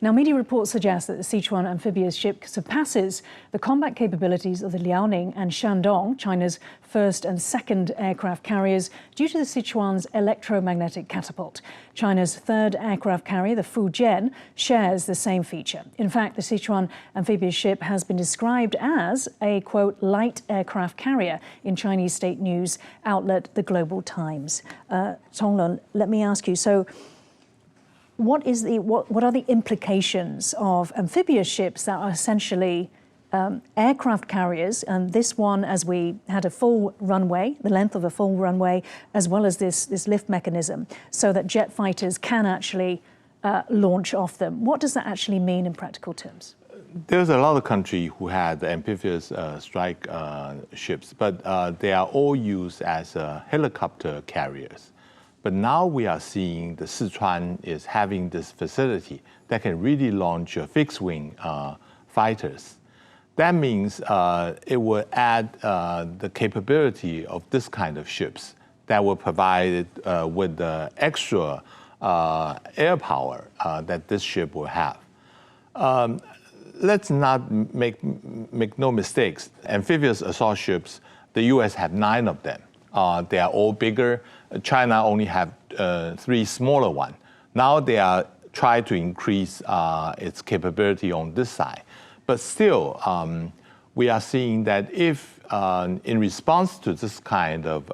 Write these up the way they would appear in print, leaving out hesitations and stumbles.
Now, media reports suggest that the Sichuan Amphibious Ship surpasses the combat capabilities of the Liaoning and Shandong, China's first and second aircraft carriers, due to the Sichuan's electromagnetic catapult. China's third aircraft carrier, the Fujian, shares the same feature. In fact, the Sichuan Amphibious Ship has been described as a, quote, light aircraft carrier in Chinese state news outlet The Global Times. Tonglun, let me ask you, so what are the implications of amphibious ships that are essentially aircraft carriers, and this one, as we had a full runway, the length of a full runway, as well as this lift mechanism, so that jet fighters can actually launch off them? What does that actually mean in practical terms? There's a lot of countries who had amphibious strike ships, but they are all used as helicopter carriers. But now we are seeing the Sichuan is having this facility that can really launch fixed-wing fighters. That means it will add the capability of this kind of ships that will provide with the extra air power that this ship will have. Let's not make no mistakes. Amphibious assault ships, the U.S. have 9 of them. They are all bigger. China only have 3 smaller ones. Now they are trying to increase its capability on this side. But still, we are seeing that if, in response to this kind of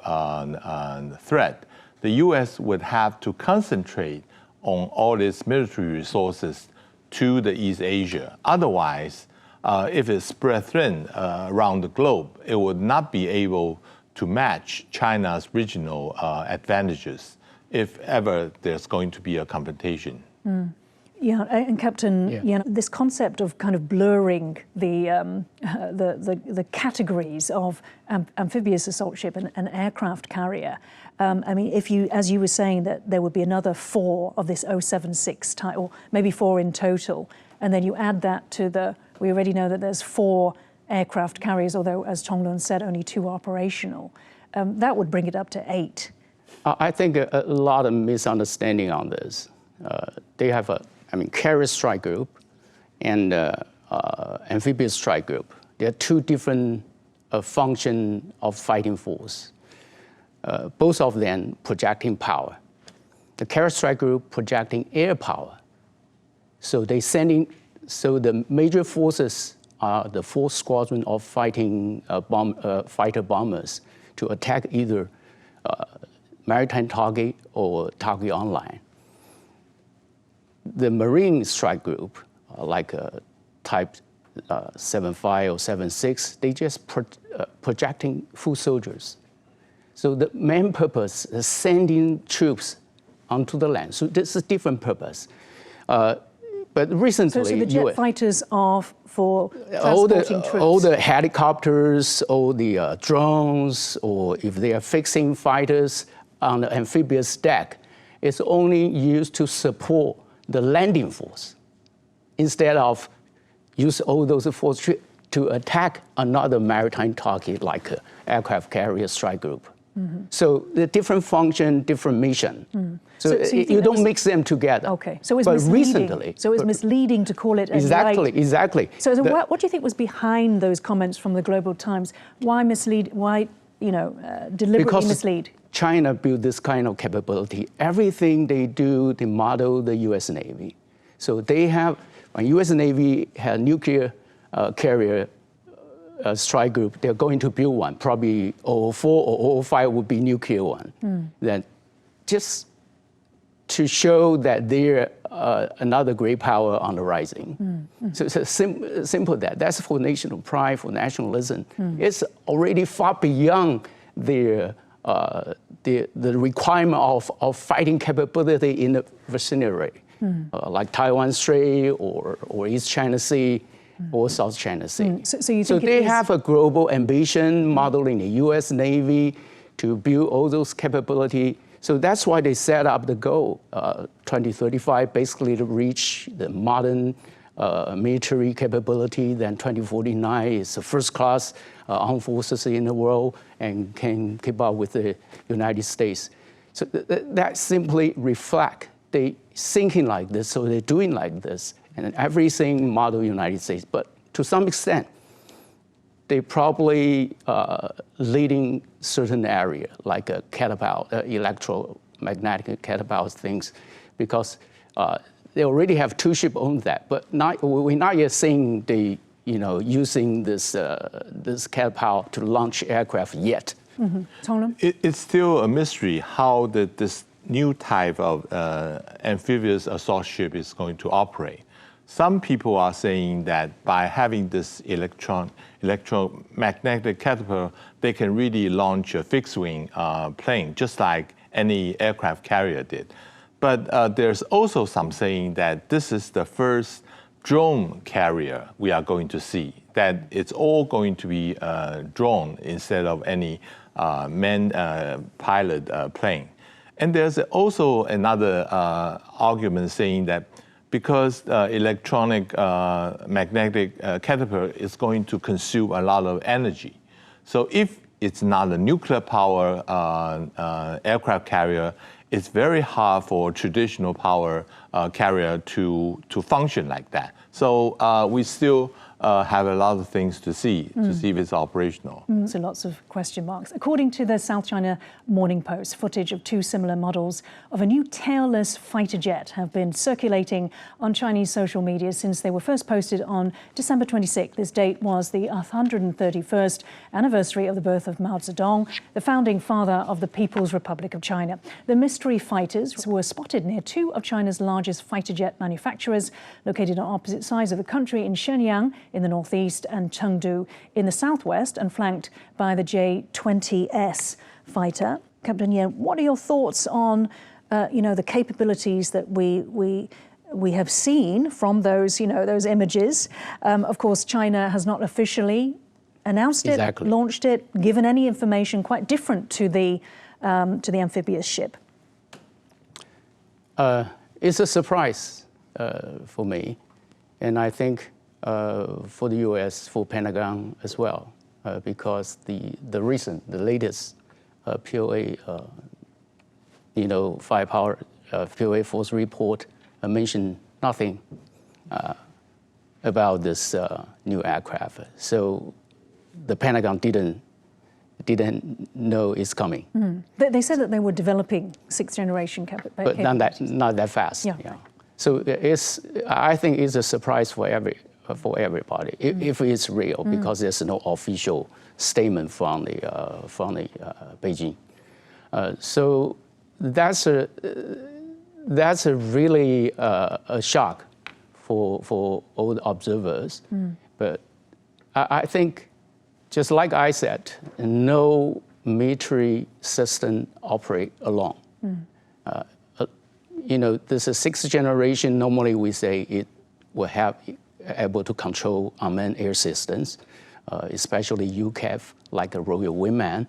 threat, the U.S. would have to concentrate on all its military resources to the East Asia. Otherwise, if it spread thin around the globe, it would not be able to match China's regional advantages if ever there's going to be a confrontation. Yeah, and Captain, you know, this concept of kind of blurring the categories of amphibious assault ship and aircraft carrier. I mean, if you, as you were saying, that there would be another 4 of this 076 type, or maybe 4 in total, and then you add that to we already know that there's 4 aircraft carriers, although, as Tonglun said, only 2 operational. That would bring it up to 8. I think a lot of misunderstanding on this. They have carrier strike group and amphibious strike group. They are 2 different function of fighting force. Both of them projecting power. The carrier strike group projecting air power. So the major forces are the 4 squadron of fighting fighter bombers to attack either maritime target or target online. The Marine strike group, like type 75 or 76, they just projecting foot soldiers. So the main purpose is sending troops onto the land. So this is a different purpose. But recently, so the jet fighters are for transporting troops? All the helicopters, all the drones, or if they are fixing fighters on the amphibious deck, it's only used to support the landing force instead of use all those force to attack another maritime target like an aircraft carrier strike group. So the different function, different mission. So you don't mix them together. Okay, so it's misleading. So it's misleading to call it Exactly. So what do you think was behind those comments from the Global Times? Why mislead? Why, deliberately mislead? China built this kind of capability. Everything they do, they model the U.S. Navy. So they have, when U.S. Navy had nuclear carrier strike group, they're going to build one. Probably 004 or 005 would be nuclear one. Then just to show that they're another great power on the rising. So it's simple that's for national pride, for nationalism. It's already far beyond the requirement of fighting capability in the vicinity, like Taiwan Strait or East China Sea or South China Sea. So they have a global ambition modeling the U.S. Navy to build all those capability. So that's why they set up the goal, 2035, basically to reach the modern military capability. Then 2049 is the first class armed forces in the world and can keep up with the United States. So that simply reflect they thinking like this, so they're doing like this. and everything model United States. But to some extent, they probably leading certain area like a catapult, electromagnetic catapult things, because they already have two ships on that. But we're not yet seeing the using this catapult to launch aircraft yet. Chenlung? It's still a mystery how this new type of amphibious assault ship is going to operate. Some people are saying that by having this electromagnetic catapult, they can really launch a fixed-wing plane, just like any aircraft carrier did. But there's also some saying that this is the first drone carrier we are going to see, that it's all going to be drone instead of any man-pilot plane. And there's also another argument saying that because electronic magnetic catapult is going to consume a lot of energy. So if it's not a nuclear power aircraft carrier, it's very hard for traditional power carrier to function like that. So we still have a lot of things to see if it's operational. So lots of question marks. According to the South China Morning Post, footage of two similar models of a new tailless fighter jet have been circulating on Chinese social media since they were first posted on December 26th. This date was the 131st anniversary of the birth of Mao Zedong, the founding father of the People's Republic of China. The mystery fighters were spotted near two of China's largest fighter jet manufacturers, located on opposite sides of the country in Shenyang in the northeast and Chengdu in the southwest, and flanked by the J-20S fighter. Captain Yen, what are your thoughts on the capabilities that we have seen from those those images? Of course, China has not officially announced it, launched it, given any information quite different to the amphibious ship. It's a surprise for me, and I think for the U.S., for Pentagon as well, because the latest POA, firepower POA force report mentioned nothing about this new aircraft. So the Pentagon didn't know it's coming. They said that they were developing sixth generation capabilities. But not that fast. Yeah. So I think it's a surprise for everybody if it's real, because there's no official statement from the Beijing. So that's a really a shock for all the observers. But I think, just like I said, no military system operate alone. This is sixth generation. Normally we say it will have able to control unmanned air systems, especially UCAV, like a Royal Wingman.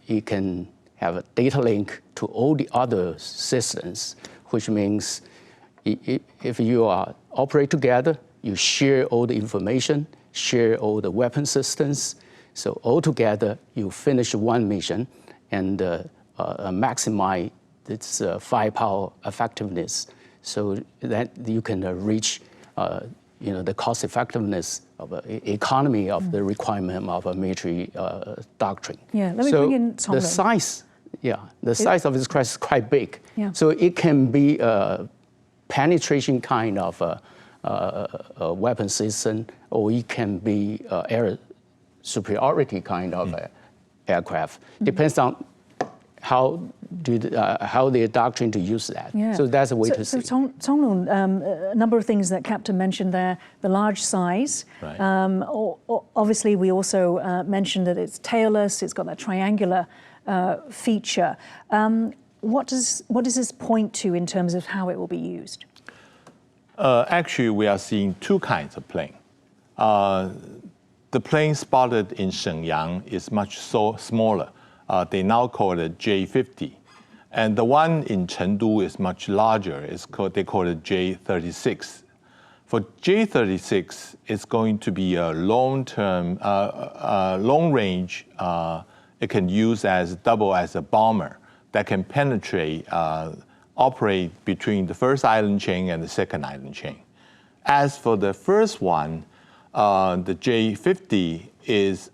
It can have a data link to all the other systems, which means if you operate together, you share all the information, share all the weapon systems. So altogether, you finish one mission and maximize its firepower effectiveness, so that you can reach the cost effectiveness of economy of the requirement of a military doctrine. Yeah, let me bring in Tom. The size of this craft is quite big. Yeah. So it can be a penetration kind of a weapon system, or it can be air superiority kind of aircraft. Depends on how the doctrine to use that. Yeah. So that's a way to see. So Chenlung, a number of things that Captain mentioned there, the large size. Right. Obviously, we also mentioned that it's tailless, it's got that triangular feature. What does this point to in terms of how it will be used? Actually, we are seeing two kinds of plane. The plane spotted in Shenyang is much smaller. They now call it J-50. And the one in Chengdu is much larger. They call it J-36. For J-36, it's going to be a long-term, long range. It can use double as a bomber that can penetrate, operate between the first island chain and the second island chain. As for the first one, the J-50 is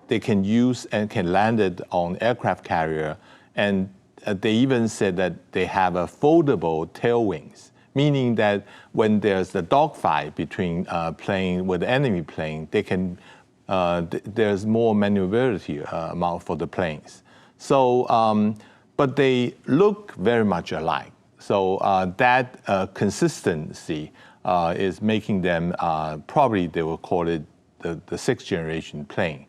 they can use and can land it on aircraft carrier, and they even said that they have a foldable tail wings, meaning that when there's a dogfight between plane with the enemy plane, they can there's more maneuverability for the planes. So, but they look very much alike. So that consistency is making them probably they will call it the sixth generation plane.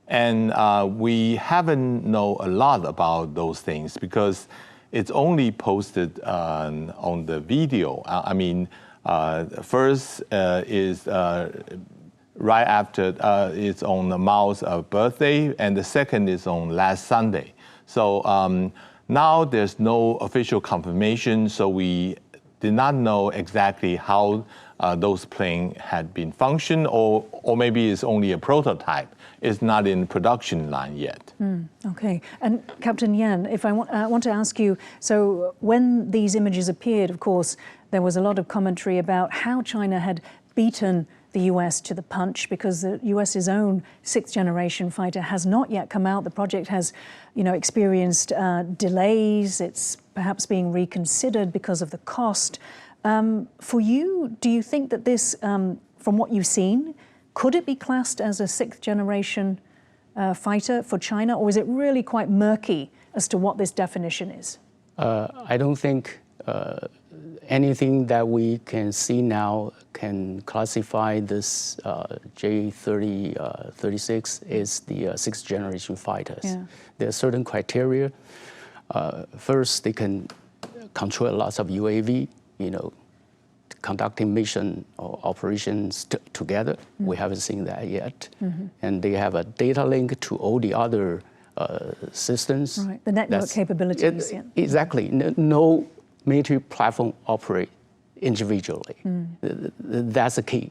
And we haven't know a lot about those things because it's only posted on the video. I mean, first is right after it's on Mao's birthday, and the second is on last Sunday. So now there's no official confirmation, so we did not know exactly how those planes had been functioned, or maybe it's only a prototype. It's not in production line yet. Okay, and Captain Yan, if I want to ask you, so when these images appeared, of course, there was a lot of commentary about how China had beaten the US to the punch because the US's own sixth generation fighter has not yet come out. The project has, experienced delays. It's perhaps being reconsidered because of the cost. For you, do you think that this, from what you've seen, could it be classed as a sixth generation fighter for China, or is it really quite murky as to what this definition is? I don't think anything that we can see now can classify this J-36 as the sixth generation fighters. Yeah. There are certain criteria. First, they can control lots of UAV, conducting mission or operations together. We haven't seen that yet. And they have a data link to all the other systems. Right, the network capabilities. Exactly. No military platform operate individually. That's the key.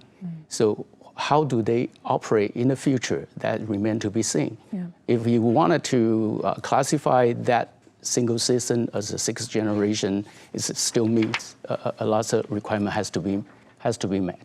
So how do they operate in the future? That remains to be seen. Yeah. If you wanted to classify that single system as a sixth generation, it still meets a lot of requirement has to be met.